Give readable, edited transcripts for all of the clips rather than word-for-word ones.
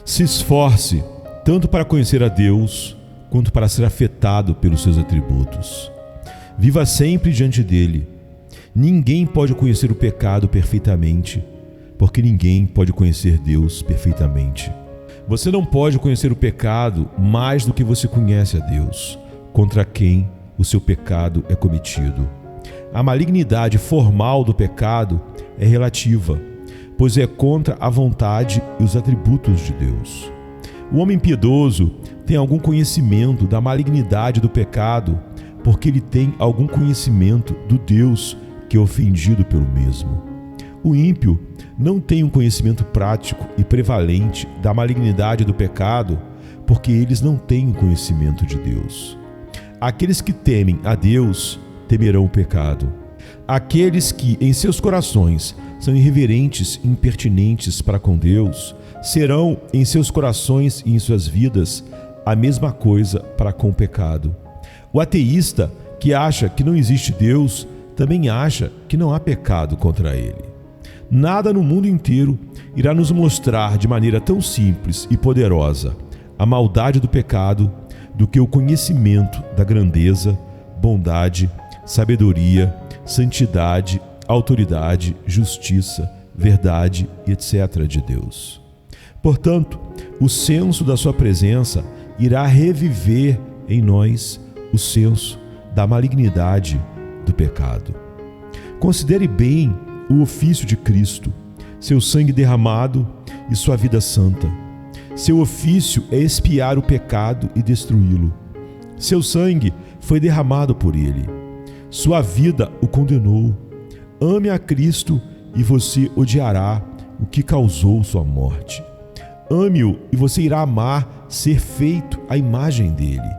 Se esforce tanto para conhecer a Deus, quanto para ser afetado pelos seus atributos. Viva sempre diante dele. Ninguém pode conhecer o pecado perfeitamente, porque ninguém pode conhecer Deus perfeitamente. Você não pode conhecer o pecado mais do que você conhece a Deus, contra quem o seu pecado é cometido. A malignidade formal do pecado é relativa, pois é contra a vontade e os atributos de Deus. O homem piedoso tem algum conhecimento da malignidade do pecado, porque ele tem algum conhecimento do Deus que é ofendido pelo mesmo. O ímpio não tem um conhecimento prático e prevalente da malignidade do pecado, porque eles não têm o conhecimento de Deus. Aqueles que temem a Deus temerão o pecado. Aqueles que em seus corações são irreverentes e impertinentes para com Deus, serão em seus corações e em suas vidas a mesma coisa para com o pecado. O ateísta que acha que não existe Deus também acha que não há pecado contra ele. Nada no mundo inteiro irá nos mostrar de maneira tão simples e poderosa a maldade do pecado do que o conhecimento da grandeza, bondade, sabedoria, santidade, autoridade, justiça, verdade e etc. de Deus. Portanto, o senso da sua presença irá reviver em nós o senso da malignidade do pecado. Considere bem o ofício de Cristo, seu sangue derramado e sua vida santa. Seu ofício é expiar o pecado e destruí-lo. Seu sangue foi derramado por ele. Sua vida o condenou. Ame a Cristo e você odiará o que causou sua morte. Ame-o e você irá amar ser feito à imagem dele,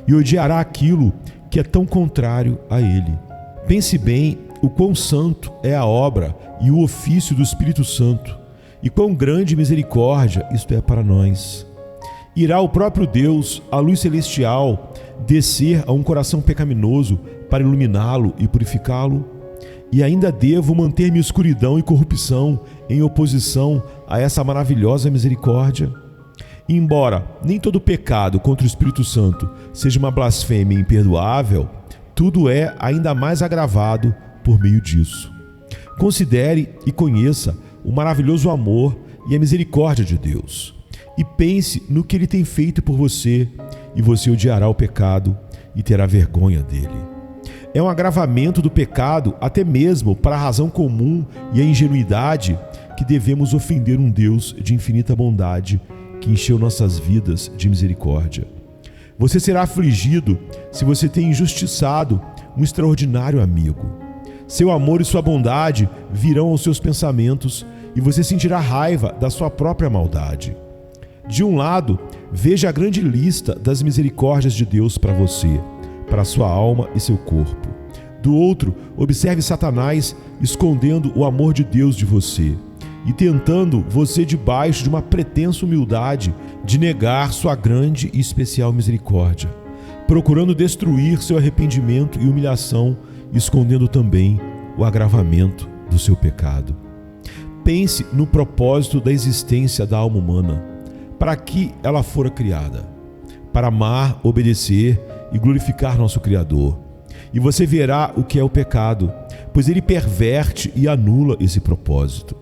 e odiará aquilo que é tão contrário a ele. Pense bem o quão santo é a obra e o ofício do Espírito Santo, e quão grande misericórdia isto é para nós. Irá o próprio Deus, a luz celestial, descer a um coração pecaminoso para iluminá-lo e purificá-lo? E ainda devo manter-me escuridão e corrupção em oposição a essa maravilhosa misericórdia? Embora nem todo pecado contra o Espírito Santo seja uma blasfêmia imperdoável, tudo é ainda mais agravado por meio disso. Considere e conheça o maravilhoso amor e a misericórdia de Deus, e pense no que Ele tem feito por você, e você odiará o pecado e terá vergonha dele. É um agravamento do pecado, até mesmo para a razão comum e a ingenuidade, que devemos ofender um Deus de infinita bondade, que encheu nossas vidas de misericórdia. Você será afligido se você tem injustiçado um extraordinário amigo. Seu amor e sua bondade virão aos seus pensamentos e você sentirá raiva da sua própria maldade. De um lado, veja a grande lista das misericórdias de Deus para você, para sua alma e seu corpo. Do outro, observe Satanás escondendo o amor de Deus de você e tentando você debaixo de uma pretensa humildade de negar sua grande e especial misericórdia, procurando destruir seu arrependimento e humilhação, escondendo também o agravamento do seu pecado. Pense no propósito da existência da alma humana, para que ela fora criada, para amar, obedecer e glorificar nosso Criador. E você verá o que é o pecado, pois ele perverte e anula esse propósito.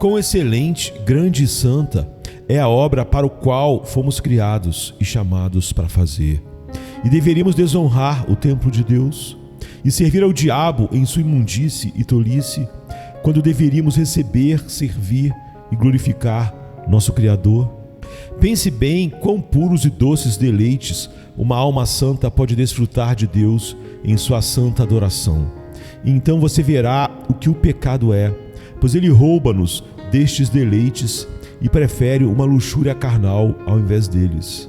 Quão excelente, grande e santa é a obra para o qual fomos criados e chamados para fazer. E deveríamos desonrar o templo de Deus e servir ao diabo em sua imundície e tolice, quando deveríamos receber, servir e glorificar nosso Criador? Pense bem quão puros e doces deleites uma alma santa pode desfrutar de Deus em sua santa adoração. E então você verá o que o pecado é, pois ele rouba-nos destes deleites e prefere uma luxúria carnal ao invés deles.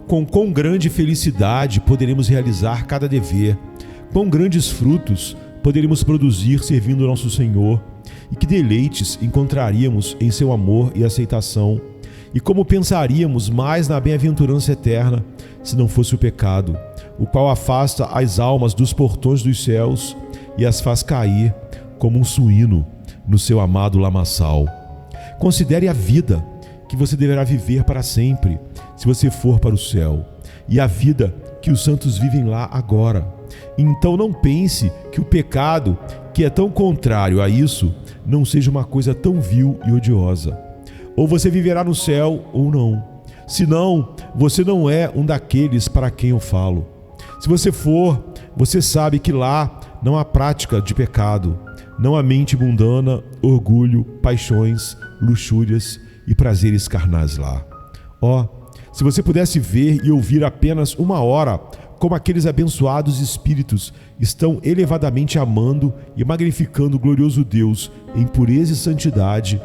Com quão grande felicidade poderemos realizar cada dever, quão grandes frutos poderíamos produzir servindo nosso Senhor, e que deleites encontraríamos em seu amor e aceitação, e como pensaríamos mais na bem-aventurança eterna se não fosse o pecado, o qual afasta as almas dos portões dos céus e as faz cair como um suíno no seu amado lamaçal. Considere a vida que você deverá viver para sempre, se você for para o céu, e a vida que os santos vivem lá agora. Então não pense que o pecado, que é tão contrário a isso, não seja uma coisa tão vil e odiosa. Ou você viverá no céu ou não. Senão, você não é um daqueles para quem eu falo. Se você for, você sabe que lá não há prática de pecado, não há mente mundana, orgulho, paixões, luxúrias e prazeres carnais lá. Se você pudesse ver e ouvir apenas uma hora como aqueles abençoados espíritos estão elevadamente amando e magnificando o glorioso Deus em pureza e santidade,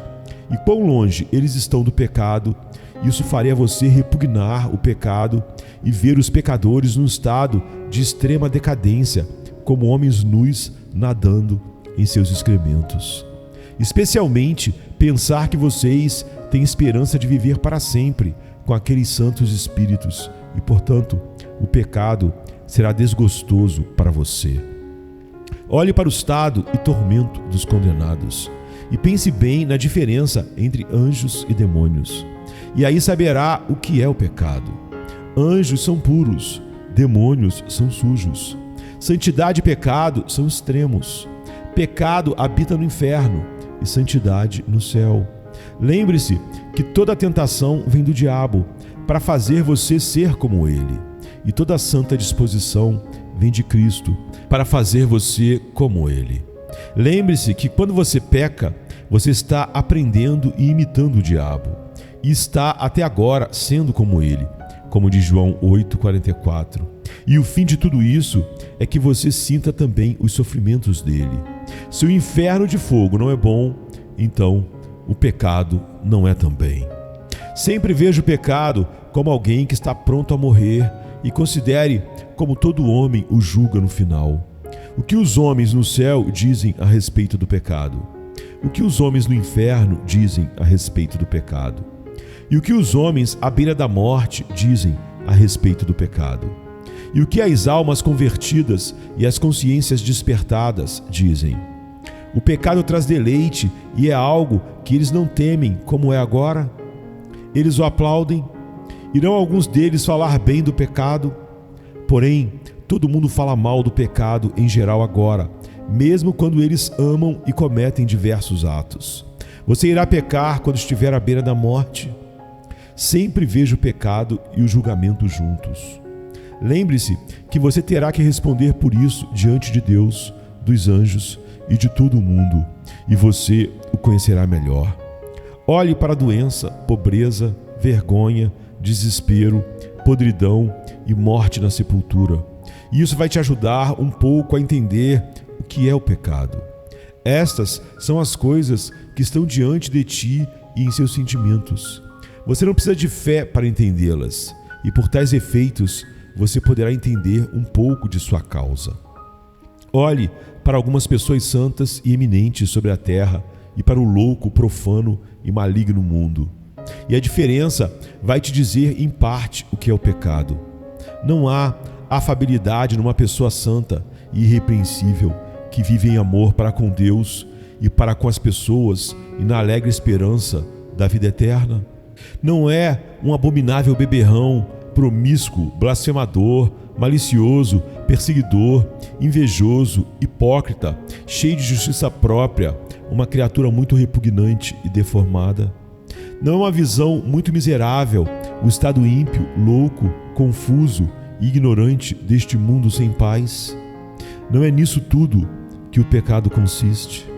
e quão longe eles estão do pecado, isso faria você repugnar o pecado e ver os pecadores num estado de extrema decadência, como homens nus nadando em seus excrementos. Especialmente pensar que vocês têm esperança de viver para sempre com aqueles santos espíritos e, portanto, o pecado será desgostoso para você. Olhe para o estado e tormento dos condenados e pense bem na diferença entre anjos e demônios. E aí saberá o que é o pecado. Anjos são puros, demônios são sujos. Santidade e pecado são extremos. Pecado habita no inferno e santidade no céu. Lembre-se que toda tentação vem do diabo para fazer você ser como ele, e toda santa disposição vem de Cristo para fazer você como ele. Lembre-se que quando você peca, você está aprendendo e imitando o diabo, e está até agora sendo como ele, como diz João 8,44. E o fim de tudo isso é que você sinta também os sofrimentos dele. Se o inferno de fogo não é bom, então o pecado não é também. Sempre veja o pecado como alguém que está pronto a morrer e considere como todo homem o julga no final. O que os homens no céu dizem a respeito do pecado? O que os homens no inferno dizem a respeito do pecado? E o que os homens à beira da morte dizem a respeito do pecado? E o que as almas convertidas e as consciências despertadas dizem? O pecado traz deleite e é algo que eles não temem, como é agora. Eles o aplaudem. Irão alguns deles falar bem do pecado? Porém, todo mundo fala mal do pecado em geral agora, mesmo quando eles amam e cometem diversos atos. Você irá pecar quando estiver à beira da morte? Sempre veja o pecado e o julgamento juntos. Lembre-se que você terá que responder por isso diante de Deus, dos anjos e de todo o mundo, e você o conhecerá melhor. Olhe para a doença, pobreza, vergonha, desespero, podridão e morte na sepultura. E isso vai te ajudar um pouco a entender o que é o pecado. Estas são as coisas que estão diante de ti e em seus sentimentos. Você não precisa de fé para entendê-las, e por tais efeitos você poderá entender um pouco de sua causa. Olhe para algumas pessoas santas e eminentes sobre a terra e para o louco, profano e maligno mundo. E a diferença vai te dizer em parte o que é o pecado. Não há afabilidade numa pessoa santa e irrepreensível que vive em amor para com Deus e para com as pessoas e na alegre esperança da vida eterna. Não é um abominável beberrão, promíscuo, blasfemador, malicioso, perseguidor, invejoso, hipócrita, cheio de justiça própria, uma criatura muito repugnante e deformada. Não é uma visão muito miserável o estado ímpio, louco, confuso e ignorante deste mundo sem paz? Não é nisso tudo que o pecado consiste?